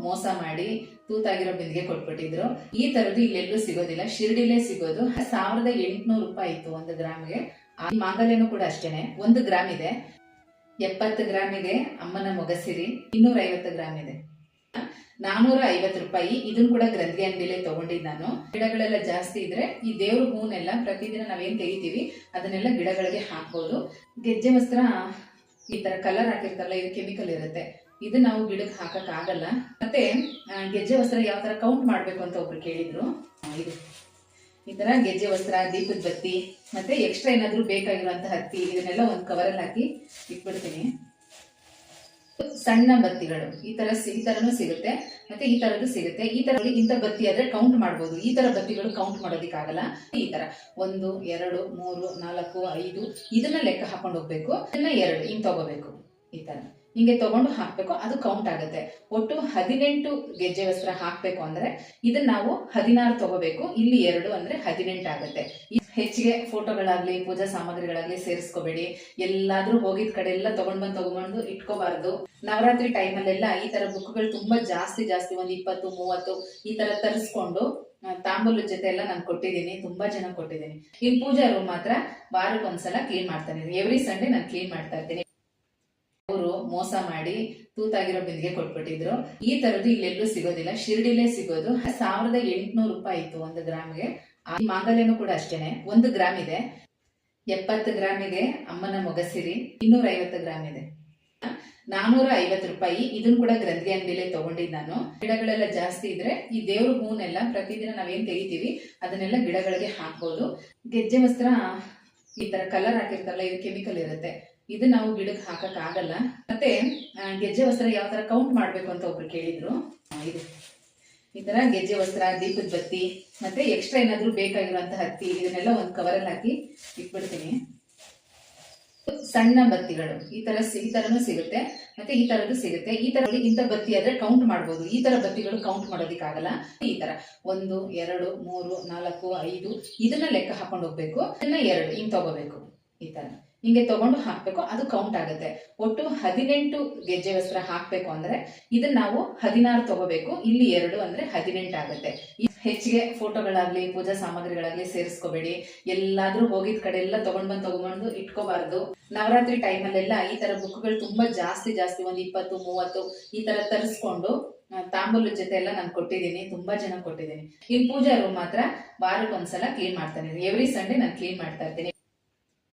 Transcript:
ಮೋಸ ಮಾಡಿ ತೂತಾಗಿರೋ ಬಿಂದಿಗೆ ಕೊಟ್ಬಿಟ್ಟಿದ್ರು. ಈ ತರದ್ದು ಇಲ್ಲೆಲ್ಲೂ ಸಿಗೋದಿಲ್ಲ, ಶಿರ್ಡಿಲೇ ಸಿಗೋದು. 1800 ರೂಪಾಯಿ ಇತ್ತು 1 ಗ್ರಾಮ್ಗೆ. ಮಾಂಗಲ್ಯನೂ ಕೂಡ ಅಷ್ಟೇನೆ, 1 ಗ್ರಾಮ್ ಇದೆ. 70 ಗ್ರಾಮ್ ಇದೆ ಅಮ್ಮನ ಮೊಗಸಿರಿ, 250 ಗ್ರಾಮ್ ಇದೆ, 450 ರೂಪಾಯಿ. ಇದನ್ನು ಕೂಡ ಗ್ರಂಥಿ ಅಂಗಡಿಲೇ ತಗೊಂಡಿದ್ದು ನಾನು. ಗಿಡಗಳೆಲ್ಲ ಜಾಸ್ತಿ ಇದ್ರೆ ಈ ದೇವ್ರ ಹೂನೆಲ್ಲ ಪ್ರತಿದಿನ ನಾವೇನ್ ತೆಗಿತೀವಿ ಅದನ್ನೆಲ್ಲ ಗಿಡಗಳಿಗೆ ಹಾಕ್ಬೋದು. ಗೆಜ್ಜೆ ವಸ್ತ್ರ ಈ ತರ ಕಲರ್ ಹಾಕಿರ್ತಾರಲ್ಲ, ಇದು ಕೆಮಿಕಲ್ ಇರುತ್ತೆ, ಇದು ನಾವು ಗಿಡಕ್ಕೆ ಹಾಕಕ್ ಆಗಲ್ಲ. ಮತ್ತೆ ಗೆಜ್ಜೆ ವಸ್ತ್ರ ಯಾವ ತರ ಕೌಂಟ್ ಮಾಡ್ಬೇಕು ಅಂತ ಒಬ್ರು ಕೇಳಿದ್ರು. ಇದು ಈ ತರ ಗೆಜ್ಜೆ ವಸ್ತ್ರ, ದೀಪದ ಬತ್ತಿ, ಮತ್ತೆ ಎಕ್ಸ್ಟ್ರಾ ಏನಾದ್ರು ಬೇಕಾಗಿರುವಂತ ಹತ್ತಿ, ಇದನ್ನೆಲ್ಲ ಒಂದು ಕವರಲ್ಲಿ ಹಾಕಿ ಇಟ್ಬಿಡ್ತೀನಿ. ಸಣ್ಣ ಬತ್ತಿಗಳು ಈ ತರನು ಸಿಗುತ್ತೆ, ಮತ್ತೆ ಈ ತರದ್ದು ಸಿಗುತ್ತೆ. ಈ ತರ ಇಂಥ ಬತ್ತಿ ಆದ್ರೆ ಕೌಂಟ್ ಮಾಡ್ಬೋದು, ಈ ತರ ಬತ್ತಿಗಳು ಕೌಂಟ್ ಮಾಡೋದಿಕ್ಕಾಗಲ್ಲ. ಈ ತರ 1 2 3 4 5 ಇದನ್ನ ಲೆಕ್ಕ ಹಾಕೊಂಡು ಹೋಗ್ಬೇಕು. ಇದನ್ನ 2 ಹಿಂಗ್ ತಗೋಬೇಕು, ಈ ತರ ಹಿಂಗೆ ತಗೊಂಡು ಹಾಕ್ಬೇಕು, ಅದು ಕೌಂಟ್ ಆಗುತ್ತೆ. ಒಟ್ಟು 18 ಗೆಜ್ಜೆ ವಸ್ತ್ರ ಹಾಕ್ಬೇಕು ಅಂದ್ರೆ ಇದನ್ನ ನಾವು 16 ತಗೋಬೇಕು, ಇಲ್ಲಿ 2 ಅಂದ್ರೆ 18 ಆಗುತ್ತೆ. ಹೆಚ್ಚಿಗೆ ಫೋಟೋಗಳಾಗ್ಲಿ ಪೂಜಾ ಸಾಮಗ್ರಿಗಳಾಗ್ಲಿ ಸೇರಿಸ್ಕೋಬೇಡಿ. ಎಲ್ಲಾದ್ರೂ ಹೋಗಿದ್ ಕಡೆ ಎಲ್ಲ ತಗೊಂಡ್ಬಂದು ಇಟ್ಕೋಬಾರ್ದು. ನವರಾತ್ರಿ ಟೈಮಲ್ಲೆಲ್ಲ ಈ ತರ ಬುಕ್ಗಳು ತುಂಬಾ ಜಾಸ್ತಿ 1 20 30 ಈ ತರ ತರಿಸ್ಕೊಂಡು ತಾಂಬೂಲದ ಜೊತೆ ಎಲ್ಲ ನಾನು ಕೊಟ್ಟಿದ್ದೀನಿ, ತುಂಬಾ ಜನ ಕೊಟ್ಟಿದ್ದೀನಿ. ಇನ್ ಪೂಜಾ ರೂಮ್ ಮಾತ್ರ ವಾರಕ್ಕೊಂದ್ಸಲ ಕ್ಲೀನ್ ಮಾಡ್ತಾನೆ, ಎವ್ರಿ ಸಂಡೇ ನಾನು ಕ್ಲೀನ್ ಮಾಡ್ತಾ ಇರ್ತೀನಿ. ಅವರು ಮೋಸ ಮಾಡಿ ತೂತಾಗಿರೋ ಬಿಂದಿಗೆ ಕೊಟ್ಬಿಟ್ಟಿದ್ರು. ಈ ತರದ್ದು ಇಲ್ಲೆಲ್ಲೂ ಸಿಗೋದಿಲ್ಲ, ಶಿರ್ಡಿಲೇ ಸಿಗೋದು. 1800 ರೂಪಾಯಿ ಇತ್ತು 1 ಗ್ರಾಮ್ಗೆ. ಮಾಂಗಲ್ಯನೂ ಕೂಡ ಅಷ್ಟೇನೆ, 1 ಗ್ರಾಮ್ ಇದೆ. 70 ಗ್ರಾಮ್ ಇದೆ ಅಮ್ಮನ ಮೊಗಸಿರಿ, 250 ಗ್ರಾಮ್ ಇದೆ, 450 ರೂಪಾಯಿ. ಇದನ್ನು ಕೂಡ ಗ್ರಂಥಿ ಅಂಗಡಿಲೇ ತಗೊಂಡಿದ್ದು ನಾನು. ಗಿಡಗಳೆಲ್ಲ ಜಾಸ್ತಿ ಇದ್ರೆ ಈ ದೇವ್ರ ಹೂನೆಲ್ಲ ಪ್ರತಿದಿನ ನಾವೇನ್ ತೆಗಿತೀವಿ ಅದನ್ನೆಲ್ಲ ಗಿಡಗಳಿಗೆ ಹಾಕ್ಬೋದು. ಗೆಜ್ಜೆ ವಸ್ತ್ರ ಈ ತರ ಕಲರ್ ಹಾಕಿರ್ತಾರಲ್ಲ, ಇದು ಕೆಮಿಕಲ್ ಇರುತ್ತೆ, ಇದು ನಾವು ಗಿಡಕ್ಕೆ ಹಾಕಕ್ ಆಗಲ್ಲ. ಮತ್ತೆ ಗೆಜ್ಜೆ ವಸ್ತ್ರ ಯಾವ ತರ ಕೌಂಟ್ ಮಾಡ್ಬೇಕು ಅಂತ ಒಬ್ರು ಕೇಳಿದ್ರು. ಇದು ಈ ತರ ಗೆಜ್ಜೆ ವಸ್ತ್ರ, ದೀಪದ ಬತ್ತಿ, ಮತ್ತೆ ಎಕ್ಸ್ಟ್ರಾ ಏನಾದ್ರು ಬೇಕಾಗಿರುವಂತ ಹತ್ತಿ, ಇದನ್ನೆಲ್ಲ ಒಂದು ಕವರಲ್ಲಿ ಹಾಕಿ ಇಟ್ಬಿಡ್ತೀನಿ. ಸಣ್ಣ ಬತ್ತಿಗಳು ಈ ತರನು ಸಿಗುತ್ತೆ, ಮತ್ತೆ ಈ ತರದ್ದು ಸಿಗುತ್ತೆ. ಈ ತರ ಇಂಥ ಬತ್ತಿ ಆದ್ರೆ ಕೌಂಟ್ ಮಾಡ್ಬೋದು, ಈ ತರ ಬತ್ತಿಗಳು ಕೌಂಟ್ ಮಾಡೋದಿಕ್ಕಾಗಲ್ಲ. ಈ ತರ 1 2 3 4 5 ಇದನ್ನ ಲೆಕ್ಕ ಹಾಕೊಂಡು ಹೋಗ್ಬೇಕು, ಇದನ್ನ 2 ಹಿಂಗ್ ತಗೋಬೇಕು, ಈ ತರ ಹಿಂಗೆ ತಗೊಂಡು ಹಾಕ್ಬೇಕು, ಅದು ಕೌಂಟ್ ಆಗುತ್ತೆ. ಒಟ್ಟು 18 ಗೆಜ್ಜೆ ವಸ್ತ್ರ ಹಾಕ್ಬೇಕು ಅಂದ್ರೆ ಇದನ್ನ ನಾವು 16 ತಗೋಬೇಕು, ಇಲ್ಲಿ 2 ಅಂದ್ರೆ 18 ಆಗುತ್ತೆ. ಹೆಚ್ಚಿಗೆ ಫೋಟೋಗಳಾಗ್ಲಿ ಪೂಜಾ ಸಾಮಗ್ರಿಗಳಾಗ್ಲಿ ಸೇರಿಸ್ಕೋಬೇಡಿ. ಎಲ್ಲಾದ್ರೂ ಹೋಗಿದ್ ಕಡೆ ಎಲ್ಲ ತಗೊಂಡ್ಬಂದು ಇಟ್ಕೋಬಾರ್ದು. ನವರಾತ್ರಿ ಟೈಮಲ್ಲೆಲ್ಲ ಈ ತರ ಬುಕ್ಗಳು ತುಂಬಾ ಜಾಸ್ತಿ 1 20 30 ಈ ತರ ತರಿಸ್ಕೊಂಡು ತಾಂಬೂಲದ ಜೊತೆ ಎಲ್ಲ ನಾನು ಕೊಟ್ಟಿದ್ದೀನಿ, ತುಂಬಾ ಜನ ಕೊಟ್ಟಿದ್ದೀನಿ. ಇನ್ ಪೂಜಾ ರೂಮ್ ಮಾತ್ರ ವಾರಕ್ಕೊಂದ್ಸಲ ಕ್ಲೀನ್ ಮಾಡ್ತಾನೆ, ಎವ್ರಿ ಸಂಡೇ ನಾನು ಕ್ಲೀನ್ ಮಾಡ್ತಾ ಇರ್ತೀನಿ.